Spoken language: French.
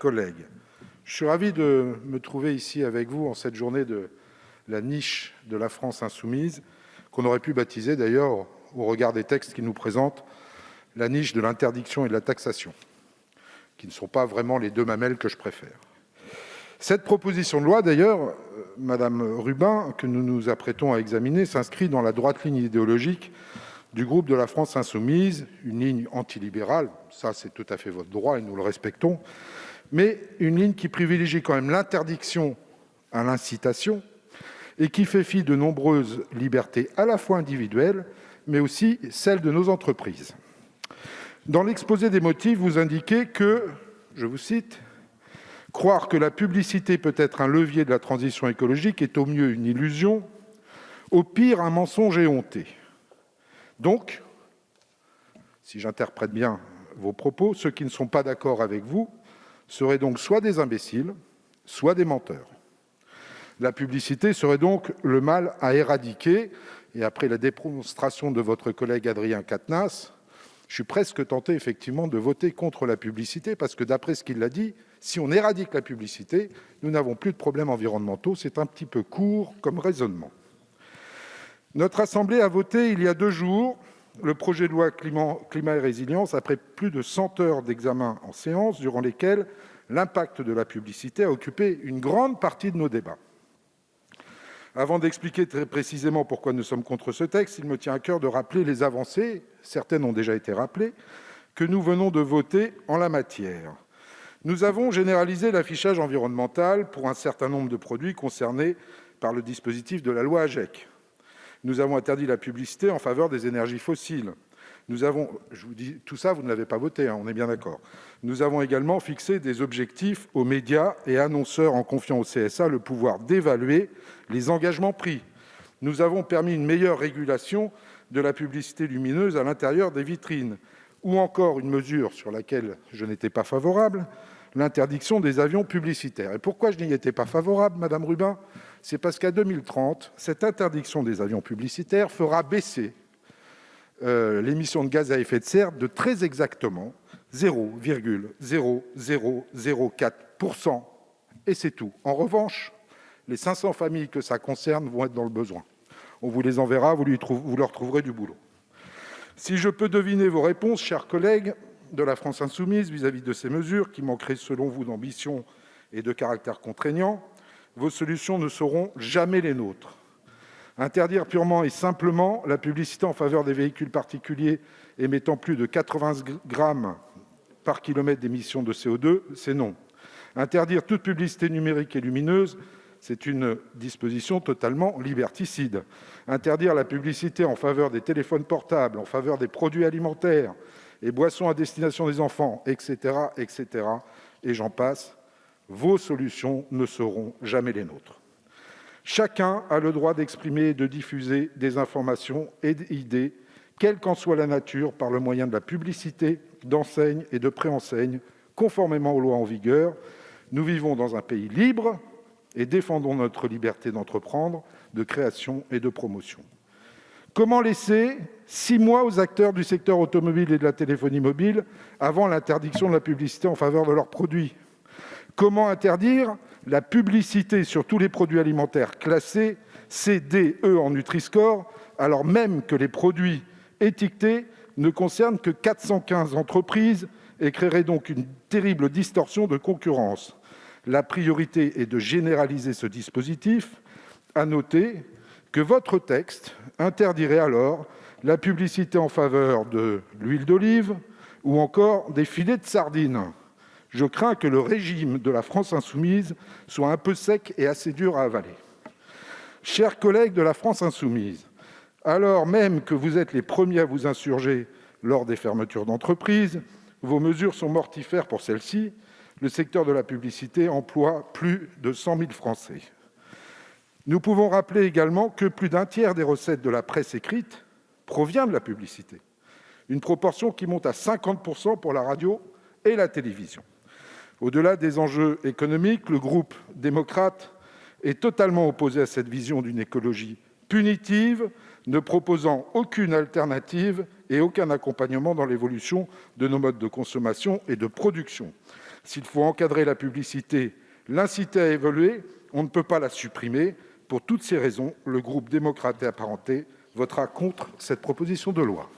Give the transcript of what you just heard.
collègues, je suis ravi de me trouver ici avec vous en cette journée de la niche de la France insoumise, qu'on aurait pu baptiser d'ailleurs, au regard des textes qui nous présentent, la niche de l'interdiction et de la taxation, qui ne sont pas vraiment les deux mamelles que je préfère. Cette proposition de loi, d'ailleurs, Madame Rubin, que nous nous apprêtons à examiner, s'inscrit dans la droite ligne idéologique du groupe de la France insoumise, une ligne antilibérale, ça c'est tout à fait votre droit et nous le respectons, mais une ligne qui privilégie quand même l'interdiction à l'incitation et qui fait fi de nombreuses libertés à la fois individuelles, mais aussi celles de nos entreprises. Dans l'exposé des motifs, vous indiquez que, je vous cite, « Croire que la publicité peut être un levier de la transition écologique est au mieux une illusion, au pire un mensonge éhonté. » Donc, si j'interprète bien vos propos, ceux qui ne sont pas d'accord avec vous seraient donc soit des imbéciles, soit des menteurs. La publicité serait donc le mal à éradiquer. Et après la démonstration de votre collègue Adrien Quatennens, je suis presque tenté effectivement de voter contre la publicité parce que d'après ce qu'il a dit, si on éradique la publicité, nous n'avons plus de problèmes environnementaux. C'est un petit peu court comme raisonnement. Notre Assemblée a voté il y a 2 jours le projet de loi climat et résilience après plus de 100 heures d'examen en séance durant lesquelles l'impact de la publicité a occupé une grande partie de nos débats. Avant d'expliquer très précisément pourquoi nous sommes contre ce texte, il me tient à cœur de rappeler les avancées, certaines ont déjà été rappelées, que nous venons de voter en la matière. Nous avons généralisé l'affichage environnemental pour un certain nombre de produits concernés par le dispositif de la loi AGEC. Nous avons interdit la publicité en faveur des énergies fossiles. Nous avons, je vous dis, tout ça, vous ne l'avez pas voté, on est bien d'accord. Nous avons également fixé des objectifs aux médias et annonceurs en confiant au CSA le pouvoir d'évaluer les engagements pris. Nous avons permis une meilleure régulation de la publicité lumineuse à l'intérieur des vitrines, ou encore une mesure sur laquelle je n'étais pas favorable, l'interdiction des avions publicitaires. Et pourquoi je n'y étais pas favorable, Madame Rubin ? C'est parce qu'à 2030, cette interdiction des avions publicitaires fera baisser l'émission de gaz à effet de serre de très exactement 0,0004%. Et c'est tout. En revanche, les 500 familles que ça concerne vont être dans le besoin. On vous les enverra, vous leur trouverez du boulot. Si je peux deviner vos réponses, chers collègues de la France insoumise, vis-à-vis de ces mesures qui manqueraient selon vous d'ambition et de caractère contraignant, vos solutions ne seront jamais les nôtres. Interdire purement et simplement la publicité en faveur des véhicules particuliers émettant plus de 80 grammes par kilomètre d'émissions de CO2, c'est non. Interdire toute publicité numérique et lumineuse, c'est une disposition totalement liberticide. Interdire la publicité en faveur des téléphones portables, en faveur des produits alimentaires et boissons à destination des enfants, etc., etc., et j'en passe, vos solutions ne seront jamais les nôtres. Chacun a le droit d'exprimer et de diffuser des informations et des idées, quelle qu'en soit la nature, par le moyen de la publicité, d'enseignes et de préenseignes, conformément aux lois en vigueur. Nous vivons dans un pays libre et défendons notre liberté d'entreprendre, de création et de promotion. Comment laisser 6 mois aux acteurs du secteur automobile et de la téléphonie mobile avant l'interdiction de la publicité en faveur de leurs produits ? Comment interdire la publicité sur tous les produits alimentaires classés C, D, E en Nutri-Score, alors même que les produits étiquetés ne concernent que 415 entreprises et créeraient donc une terrible distorsion de concurrence ? La priorité est de généraliser ce dispositif. À noter que votre texte interdirait alors la publicité en faveur de l'huile d'olive ou encore des filets de sardines. Je crains que le régime de la France insoumise soit un peu sec et assez dur à avaler. Chers collègues de la France insoumise, alors même que vous êtes les premiers à vous insurger lors des fermetures d'entreprises, vos mesures sont mortifères pour celles-ci. Le secteur de la publicité emploie plus de 100 000 Français. Nous pouvons rappeler également que plus d'un tiers des recettes de la presse écrite provient de la publicité, une proportion qui monte à 50% pour la radio et la télévision. Au-delà des enjeux économiques, le groupe démocrate est totalement opposé à cette vision d'une écologie punitive, ne proposant aucune alternative et aucun accompagnement dans l'évolution de nos modes de consommation et de production. S'il faut encadrer la publicité, l'inciter à évoluer, on ne peut pas la supprimer. Pour toutes ces raisons, le groupe démocrate et apparenté votera contre cette proposition de loi.